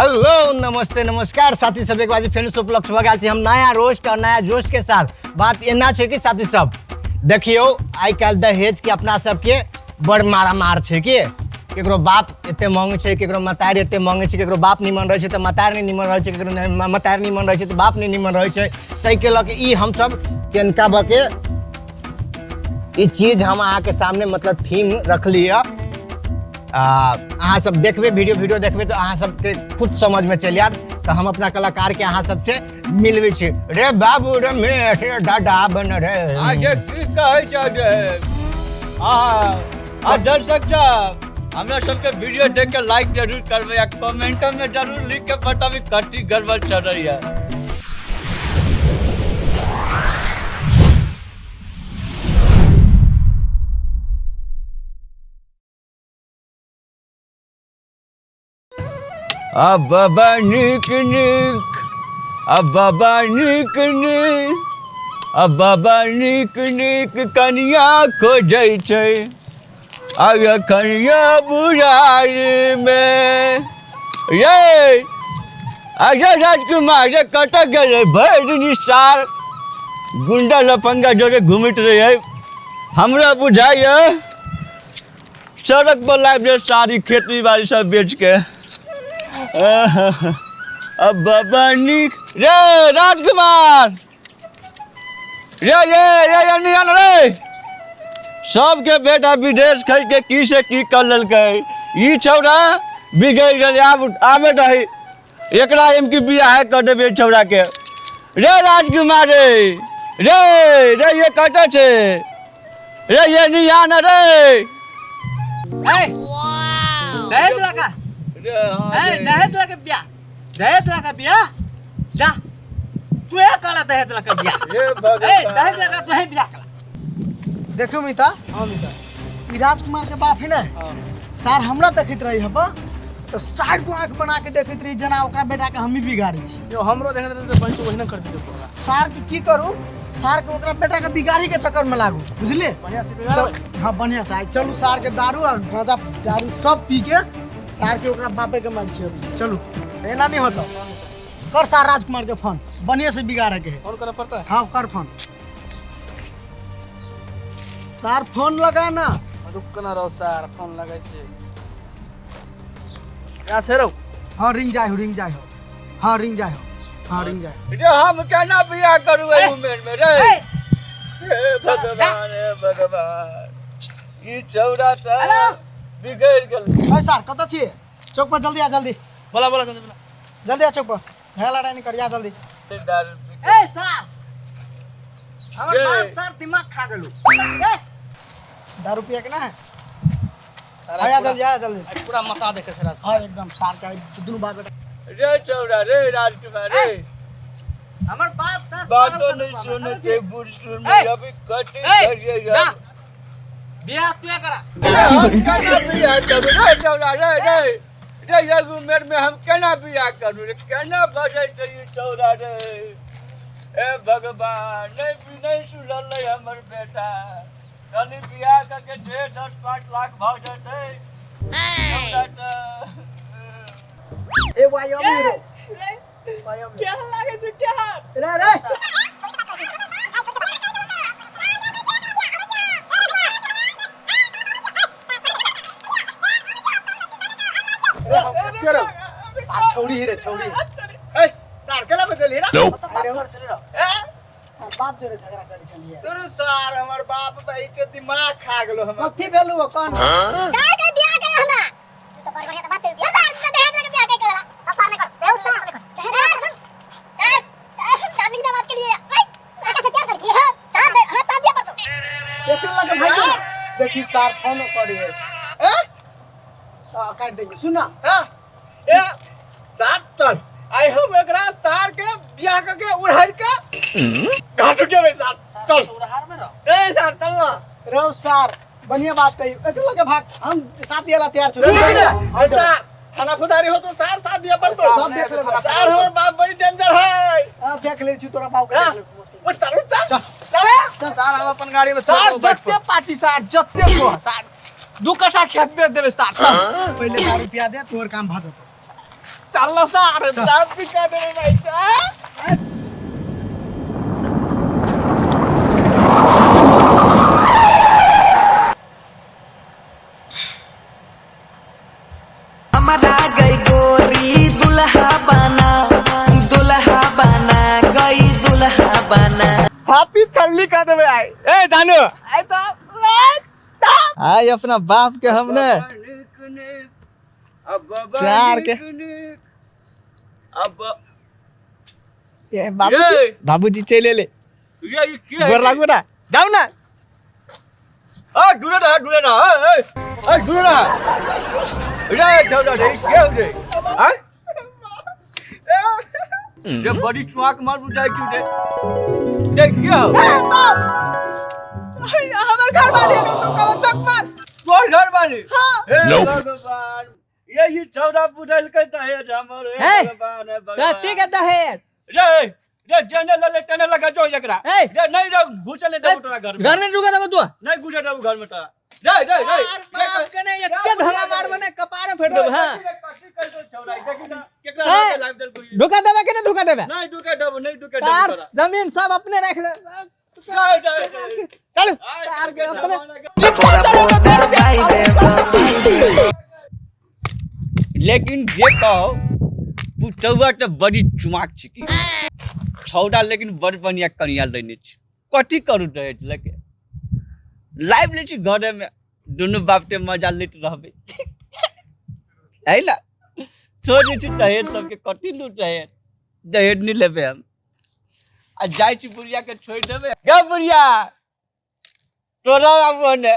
Hello नमस्ते नमस्कार साथी सब, एक बार फिर से उपलब्ध हो गया हम नया रोस्ट और नया जोश के साथ। बात एना छै कि साथी सब देखियो आई काल दहेज के अपना सबके बड़ मारा मार छै कि केकरो बाप एते मांगे छै, केकरो मतारी एते मांगे छै, केकरो बाप निमन रहे छै त मतारी नहीं निमन रहे छै, केकरो मतारी निमन रहे छै त बाप नहीं निमन रहे छै। तै के ल के ई हम सब केनका बके ई चीज हम अहाँ के सामने मतलब थीम रखली है। अहाँ सब देखबे वीडियो देखबे तो अहाँ सबके खुद समझ में चल जात। तो हम अपना कलाकार के अहाँ सबसे मिलवे छी। रे बाबू रे में से दादा बन रे आगे की कहै छै आ दर्शक सब हमरा सबके वीडियो देख के लाइक जरूर करबे या कमेंट में जरूर लिख के बताबी कथी गड़बड़ चल रही है। अब बाबा निक निक अब बाबा निक निक अब बाबा निक निक कनिया खोजै छै आय कनिया बुझारी में ये अजय राजकुमार ये कतऽ गेलै भरि दिन सार गुंडा लफंगा जोरे घूमैत रहे। हमरा बुझाइए सड़क पर लाइब सारी खेती बाड़ी सब बेच के। अब बाबा निक रे राजकुमार ये नियन रे सबके बेटा विदेश खै के की से की कर ललकै। ई छौड़ा बिगड़ गेलै आब आबे दही एकरा एम की बियाह कर देबे छौड़ा के। रे राजकुमार रे ये कतऽ छै रे ये नियन रे दहेज लगा दहेज लगा बिया जा तू कला दहेज लगा बिया दहेज लगा तू बिया कला। देखो मिता हां मिता ई राजकुमार के बाप है ना सार हमरा देखैत रही हबा तो साइड को आंख बना के देखैत रही जना ओकरा बेटा के हम ही बिगाड़ी छी। यो हमरो देखैत रही त पंच ओहिना कर दियो पूरा सार के की करू सार के ओकरा बेटा के बिगाड़ी के चक्कर में लागू बुझले बढ़िया से बिगाड़। हां बढ़िया से चलू सार के दारू और गांजा दारू सब पी के सार के ओकरा बापे के मार छियो। चलू एना नहीं होता कर सार राजकुमार के फोन बढ़िया से बिगाड़े के फोन करे पड़ता है। हाँ कर फोन सार फोन लगा ना रुक ना रहो सार फोन लगाई छी या से रहो। हाँ रिंग जाए हो हाँ रिंग जाए हो रे हम केना बियाह करू ए उमेर में रे हे भगवान ई छौड़ा त बिगड़ गेल। ओए सार कत छी चौक पर जल्दी आ जल्दी बोला जल्दी आ चौक पर हेला डाइन कर जा जल्दी। ए सार हमर बाप सार दिमाग खा गेलू दारू पिया के ना है आया जल्दी पूरा मता देखे से राज। हाँ एकदम सार का दोनों बाप बेटा रे छौड़ा रे राजकुमार रे हमर बाप सार बात तो नहीं सुने थे बुढ़ सुन में अभी कटी करिएगा बियाह तू करा हम केना बियाह करू रे छौड़ा रे ये उमेर में हम केना बियाह करू रे केना बजै छै ई छौड़ा रे। ए भगवान नहीं सुनल हमर बेटा कनी बियाह करके 10-5 लाख भाव जते ए वायो हीरो क्या लागे छै क्या रे चलो सार छोड़ी रे छोड़ी ए तार केला बदल हीरा अरे और चले रहो ए बाप जोरे झगड़ा करी चलिए तोरे सार हमर बाप भाई के दिमाग खा गेलो हम कथी भेलु कौन सार के बियाह करे हमरा तो पर बढ़िया बात है सार से दहेज लेके बियाह के करेला अब सार ने कर बेहू सार शादी की बात के लिए भाई कैसे क्या करती है सार हां साथ दिया पर तो देखिन लगे भाई देखी सार फोन करी है हैं काट देंगे सुना हां ए सात तर आई हम एकरा सार के बियाह करके उड़ाई के घाटू के में साथ चल उड़हार में रहो ए सार चल ना रहो सार बढ़िया बात कही एक लगे भाग हम साथ दियाला तैयार छु ए सार खाना खुदारी हो तो सार साथ दिया पर तो सब देख ले सार हमर बाप बड़ी डेंजर है। हां देख ले छु तोरा बाप के देख ले उठ सार उठ चल सार हम अपन गाड़ी में सार जत्ते पाची सार जत्ते को सार 2 कट्ठा खेत बेच देबे सार चल पहले 1000 रुपया दे तोर काम भागो चलो सर सब सिखा दे भाई साहब हमारा गई गोरी दुल्हा बना गई दुल्हा बना। छाती छल्ली कर दे भाई ए जानू आई तो आई अपना बाप के हमने चार के अब ये बाबूजी चले ले ये क्या गोर लागू ना जाओ ना दूर रहा दूर रहा रे चौड़ा रे क्या हो रे हां जब बड़ी चुआक मार बुझाई क्यों रे क्या हमार घर वाले तो कब तक मार तोर घर वाले हे भगवान ये चौड़ा बुझाइल के दहेज हमर हे भगवान हे भगवान ठीक है दहेज रे जने लले तने लगा जो एकरा ए! रे नहीं रे घुसले दे तोरा घर में रुका दबा तू नहीं घुसे दे घर में तोरा रे बाप के ने एक ढोला मार बने कपार फेर दब हां ढुका देबे के नहीं ढुका देबे नहीं ढुके दब नहीं ढुके तार दब जमीन सब अपने रख ले चल तार के लेकिन जे कहो पुतौआ तो बड़ी चुमाक छिकी छौड़ा लेकिन बड़ बढ़िया कनिया लेने छी कथी करू दहेज लेके लाइव ले छी घरे में दोनों बाप के मजा लेत रहबे है ना सोचे छी दहेज सबके कथी लूट रहे दहेज नहीं लेबे हम आ जाय छी बुढ़िया के छोड़ देबे गे बुढ़िया तोरा आबो ने